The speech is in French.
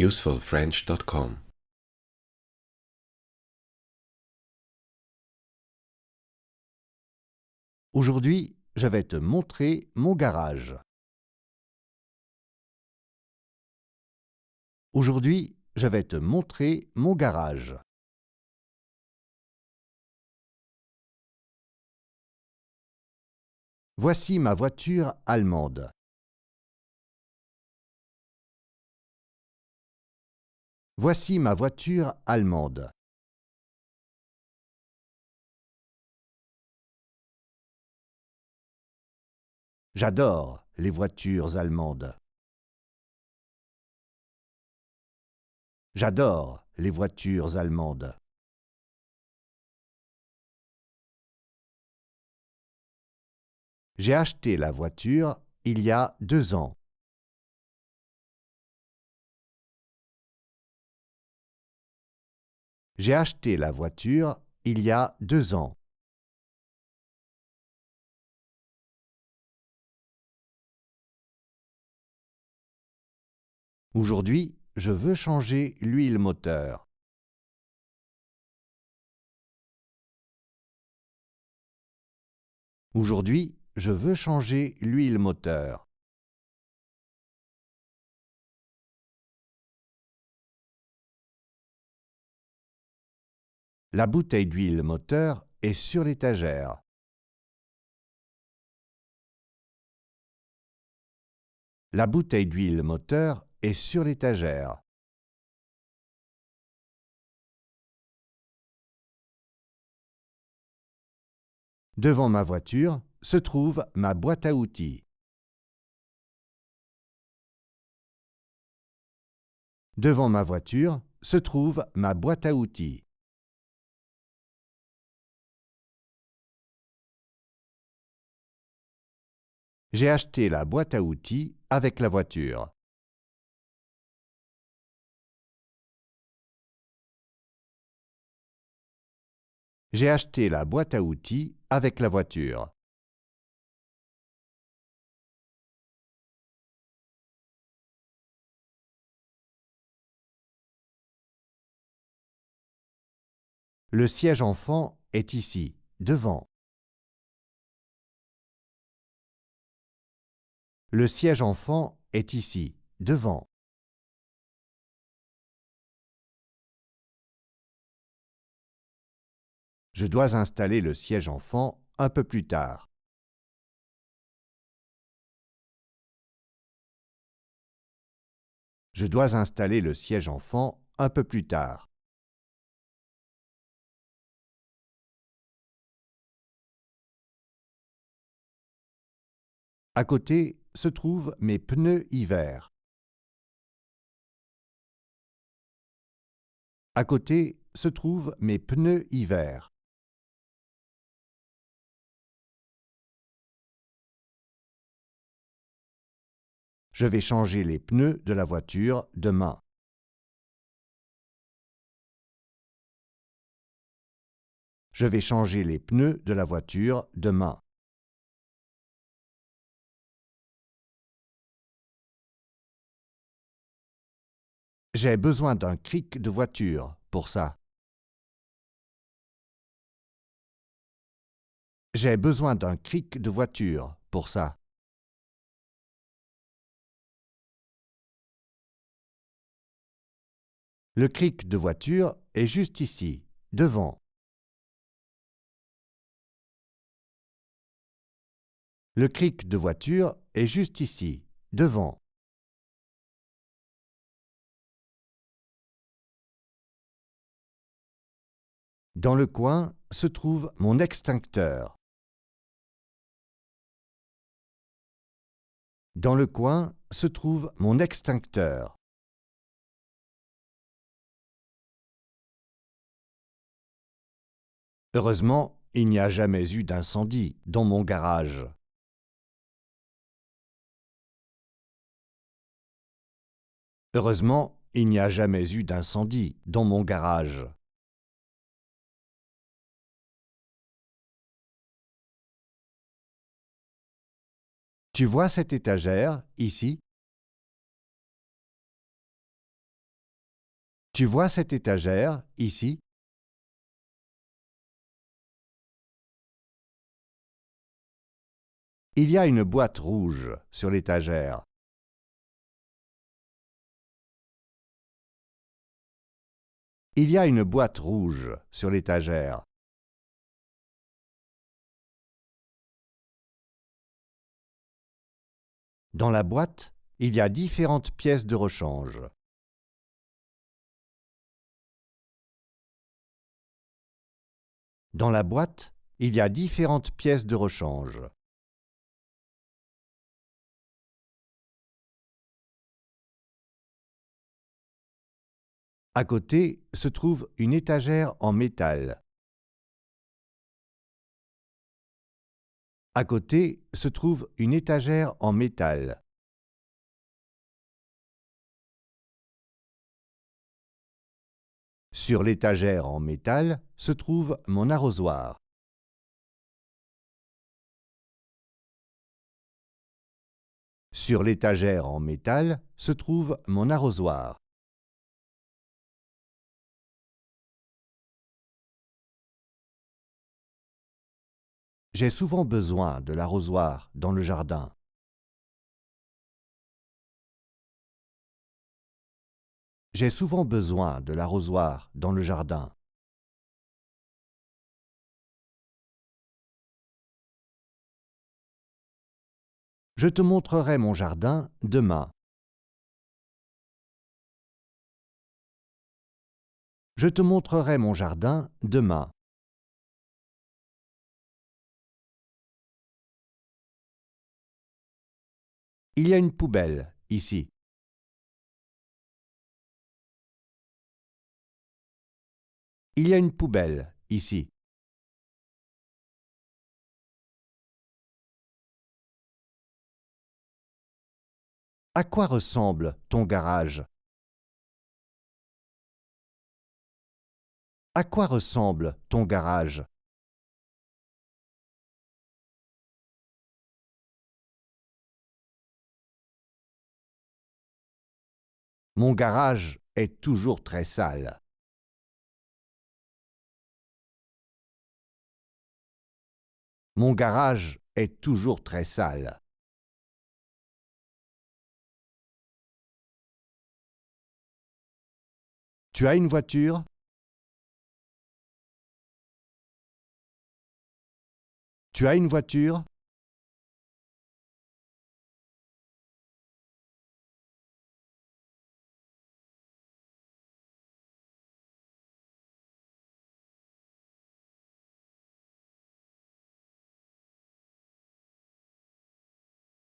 usefulfrench.com. Aujourd'hui, je vais te montrer mon garage. Aujourd'hui, je vais te montrer mon garage. Voici ma voiture allemande. Voici ma voiture allemande. J'adore les voitures allemandes. J'adore les voitures allemandes. J'ai acheté la voiture il y a 2 ans. J'ai acheté la voiture il y a 2 ans. Aujourd'hui, je veux changer l'huile moteur. Aujourd'hui, je veux changer l'huile moteur. La bouteille d'huile moteur est sur l'étagère. La bouteille d'huile moteur est sur l'étagère. Devant ma voiture se trouve ma boîte à outils. Devant ma voiture se trouve ma boîte à outils. J'ai acheté la boîte à outils avec la voiture. J'ai acheté la boîte à outils avec la voiture. Le siège enfant est ici, devant. Le siège enfant est ici, devant. Je dois installer le siège enfant un peu plus tard. Je dois installer le siège enfant un peu plus tard. À côté se trouvent mes pneus hiver. À côté se trouvent mes pneus hiver. Je vais changer les pneus de la voiture demain. Je vais changer les pneus de la voiture demain. J'ai besoin d'un cric de voiture pour ça. J'ai besoin d'un cric de voiture pour ça. Le cric de voiture est juste ici, devant. Le cric de voiture est juste ici, devant. Dans le coin se trouve mon extincteur. Dans le coin se trouve mon extincteur. Heureusement, il n'y a jamais eu d'incendie dans mon garage. Heureusement, il n'y a jamais eu d'incendie dans mon garage. Tu vois cette étagère, ici? Tu vois cette étagère, ici? Il y a une boîte rouge sur l'étagère. Il y a une boîte rouge sur l'étagère. Dans la boîte, il y a différentes pièces de rechange. Dans la boîte, il y a différentes pièces de rechange. À côté se trouve une étagère en métal. À côté se trouve une étagère en métal. Sur l'étagère en métal se trouve mon arrosoir. Sur l'étagère en métal se trouve mon arrosoir. J'ai souvent besoin de l'arrosoir dans le jardin. J'ai souvent besoin de l'arrosoir dans le jardin. Je te montrerai mon jardin demain. Je te montrerai mon jardin demain. Il y a une poubelle ici. Il y a une poubelle ici. À quoi ressemble ton garage? À quoi ressemble ton garage? Mon garage est toujours très sale. Mon garage est toujours très sale. Tu as une voiture? Tu as une voiture?